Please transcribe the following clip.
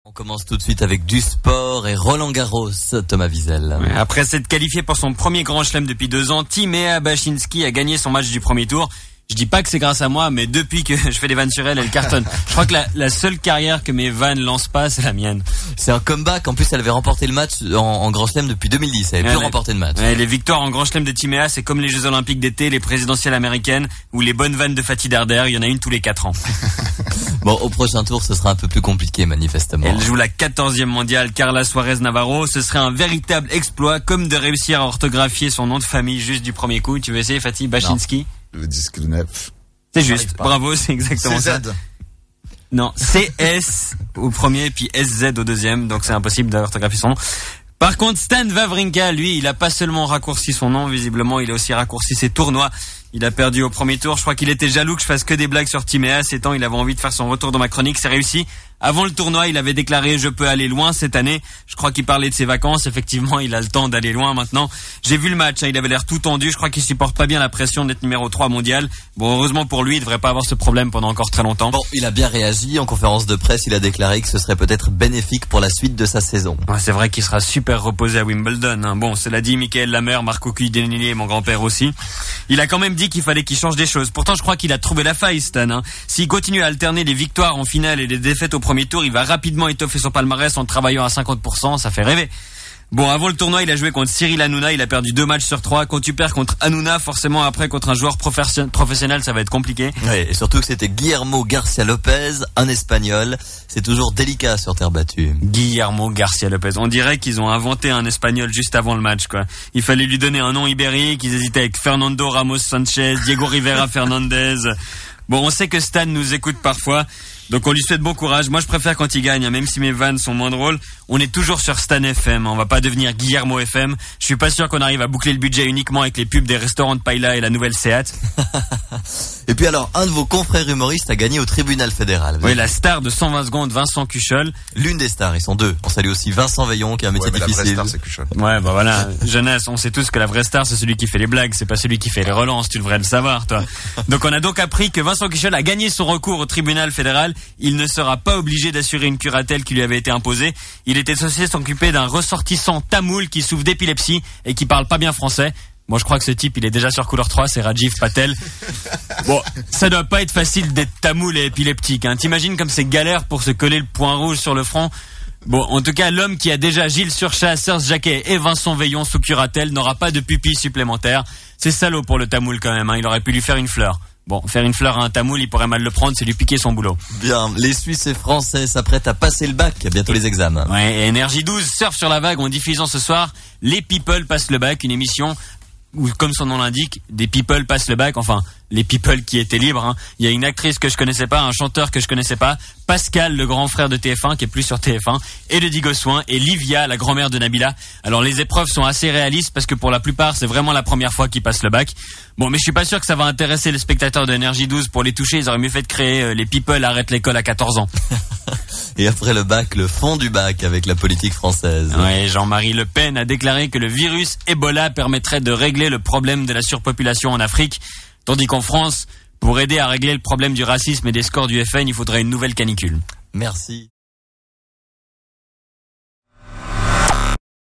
On commence tout de suite avec du sport et Roland Garros, Thomas Wiesel. Après s'être qualifié pour son premier grand chelem depuis 2 ans, Timea Bacsinszky a gagné son match du premier tour. Je dis pas que c'est grâce à moi, mais depuis que je fais des vannes sur elle cartonne. Je crois que la seule carrière que mes vannes lancent pas, c'est la mienne. C'est un comeback. En plus, elle avait remporté le match en Grand Chelem depuis 2010. Elle avait plus remporté de match. Les victoires en Grand Chelem de Timea, c'est comme les Jeux Olympiques d'été, les présidentielles américaines ou les bonnes vannes de Fatih Derder. Il y en a une tous les 4 ans. Bon, au prochain tour, ce sera un peu plus compliqué, manifestement. Elle joue la 14e mondiale, Carla Suarez Navarro. Ce serait un véritable exploit, comme de réussir à orthographier son nom de famille juste du premier coup. Tu veux essayer, Fatih Bacsinszky? Le disque neuf. C'est juste, bravo, c'est exactement ça. CZ. Non, CS au premier, puis SZ au deuxième, donc c'est impossible d'orthographier son nom. Par contre, Stan Wawrinka, lui, il a pas seulement raccourci son nom, visiblement, il a aussi raccourci ses tournois. Il a perdu au premier tour. Je crois qu'il était jaloux que je fasse que des blagues sur Timea. Ces temps, il avait envie de faire son retour dans ma chronique. C'est réussi. Avant le tournoi, il avait déclaré « Je peux aller loin cette année ». Je crois qu'il parlait de ses vacances. Effectivement, il a le temps d'aller loin maintenant. J'ai vu le match. Il avait l'air tout tendu. Je crois qu'il supporte pas bien la pression d'être numéro 3 mondial. Bon, heureusement pour lui, il devrait pas avoir ce problème pendant encore très longtemps. Bon, il a bien réagi. En conférence de presse, il a déclaré que ce serait peut-être bénéfique pour la suite de sa saison. Ouais, c'est vrai qu'il sera super reposé à Wimbledon, hein. Bon, cela dit, Michael Lamer, Marco Cudenini et mon grand-père aussi. Il a quand même dit qu'il fallait qu'il change des choses. Pourtant, je crois qu'il a trouvé la faille, Stan, hein. S'il continue à alterner les victoires en finale et les défaites au premier tour, il va rapidement étoffer son palmarès en travaillant à 50%. Ça fait rêver. Bon, avant le tournoi, il a joué contre Cyril Hanouna. Il a perdu 2 matchs sur 3. Quand tu perds contre Hanouna, forcément, après, contre un joueur professionnel, ça va être compliqué. Ouais, et surtout que c'était Guillermo Garcia Lopez, un Espagnol. C'est toujours délicat sur terre battue. Guillermo Garcia Lopez. On dirait qu'ils ont inventé un Espagnol juste avant le match, quoi. Il fallait lui donner un nom ibérique. Ils hésitaient avec Fernando Ramos Sanchez, Diego Rivera Fernandez. Bon, on sait que Stan nous écoute parfois. Donc on lui souhaite bon courage. Moi je préfère quand il gagne, hein, même si mes vannes sont moins drôles. On est toujours sur Stan FM, on va pas devenir Guillermo FM. Je suis pas sûr qu'on arrive à boucler le budget uniquement avec les pubs des restaurants de Paella et la nouvelle Seat. Et puis alors, un de vos confrères humoristes a gagné au tribunal fédéral. Oui, la star de 120 secondes, Vincent Cuchol. L'une des stars, ils sont 2. On salue aussi Vincent Veillon qui a un métier difficile. La vraie star, c'est Cuchol. Ouais, bah voilà. Jeunesse, on sait tous que la vraie star, c'est celui qui fait les blagues, c'est pas celui qui fait les relances, tu devrais le savoir, toi. Donc on a donc appris que Vincent Cuchol a gagné son recours au tribunal fédéral. Il ne sera pas obligé d'assurer une curatelle qui lui avait été imposée. Il était censé s'occuper d'un ressortissant tamoul qui souffre d'épilepsie et qui parle pas bien français. Moi, je crois que ce type, il est déjà sur couleur 3, c'est Rajiv Patel. Bon, ça doit pas être facile d'être tamoul et épileptique, hein. T'imagines comme c'est galère pour se coller le point rouge sur le front? Bon, en tout cas, l'homme qui a déjà Gilles Surchat, Serge Jacquet et Vincent Veillon sous curatelle n'aura pas de pupille supplémentaire. C'est salaud pour le tamoul quand même, hein. Il aurait pu lui faire une fleur. Bon, faire une fleur à un tamoul, il pourrait mal le prendre, c'est lui piquer son boulot. Bien, les Suisses et Français s'apprêtent à passer le bac, bientôt les examens. Ouais, et Énergie 12 surfe sur la vague en diffusant ce soir Les People passent le bac, une émission où, comme son nom l'indique, des people passent le bac, enfin, les people qui étaient libres, hein. Il y a une actrice que je connaissais pas, un chanteur que je connaissais pas, Pascal, le grand frère de TF1, qui est plus sur TF1, Élodie Gossuin et Livia, la grand-mère de Nabila. Alors les épreuves sont assez réalistes parce que pour la plupart, c'est vraiment la première fois qu'ils passent le bac. Bon, mais je suis pas sûr que ça va intéresser les spectateurs de Énergie 12 pour les toucher. Ils auraient mieux fait de créer les people arrêtent l'école à 14 ans. Et après le bac, le fond du bac avec la politique française. Ouais, Jean-Marie Le Pen a déclaré que le virus Ebola permettrait de régler le problème de la surpopulation en Afrique. Tandis qu'en France, pour aider à régler le problème du racisme et des scores du FN, il faudrait une nouvelle canicule. Merci.